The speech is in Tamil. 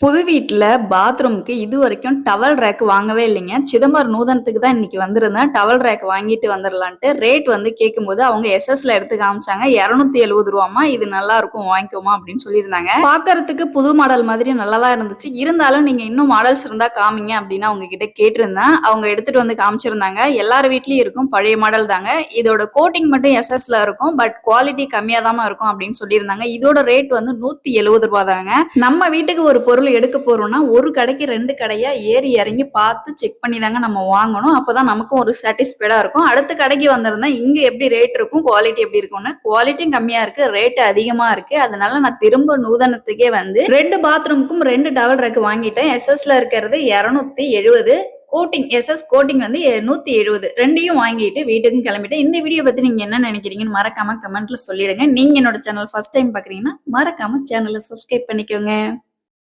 புது வீட்ல பாத்ரூம்க்கு இதுவரைக்கும் டவல் ரேக் வாங்கவே இல்லைங்க. சிதம்பரம் நூதனத்துக்கு தான் இன்னைக்கு வந்திருந்தேன். டவல் ரேக் வாங்கிட்டு வந்துரலான்ட்டு. ரேட் வந்து கேட்கும்போது அவங்க எஸ்எஸ்ல எடுத்து காமிச்சாங்க. ரூ. 270 இது நல்லா இருக்கும் வாங்கிக்கோமா அப்படின்னு சொல்லியிருந்தாங்க. பார்க்கறதுக்கு புது மாடல் மாதிரி நல்லா தான் இருந்துச்சு. இருந்தாலும் நீங்க இன்னும் மாடல்ஸ் இருந்தா காமிங்க அப்படின்னு அவங்க கிட்ட கேட்டிருந்தேன். அவங்க எடுத்துட்டு வந்து காமிச்சிருந்தாங்க. எல்லார் வீட்லயும் இருக்கும் பழைய மாடல் தாங்க. இதோட கோட்டிங் மட்டும் எஸ்எஸ்ல இருக்கும். பட் குவாலிட்டி கம்மியா தான் இருக்கும் அப்படின்னு சொல்லியிருந்தாங்க. இதோட ரேட் வந்து ரூ. 170 தாங்க. நம்ம வீட்டுக்கு ஒரு பொருள் எடுக்க போறோம்னா ஒரு கடைக்கு 2 கடையா ஏறி இறங்கி பார்த்து செக் பண்ணி தாங்க நம்ம வாங்கணும். அப்பதான் நமக்கும் ஒரு சாட்டிஸ்ஃபைடா இருக்கும். அடுத்த கடைக்கு வந்திருந்தா இங்க எப்படி ரேட் இருக்கும், குவாலிட்டி எப்படி இருக்கும்னு. குவாலிட்டியும் கம்மியா இருக்கு, ரேட் அதிகமா இருக்கு. அதனால நான் திரும்ப நூதனத்துக்கே வந்து 2 பாத்ரூமுக்கும் 2 டவல் ரேக் வாங்கிட்டேன். எஸ்எஸ்ல இருக்கிறது 270, கோட்டிங் எஸ்எஸ் கோட்டிங் வந்து 170 ரெண்டையும் வாங்கிட்டு வீட்டுக்கும் கிளம்பிட்டேன். இந்த வீடியோ பத்தி நீங்க என்ன நினைக்கிறீங்கன்னு மறக்காம கமெண்ட்ல சொல்லிடுங்க. நீங்க என்னோட சேனல் ஃபர்ஸ்ட் டைம் பாக்குறீங்கன்னா மறக்காம சேனலை சப்ஸ்கிரைப் பண்ணிக்கோங்க.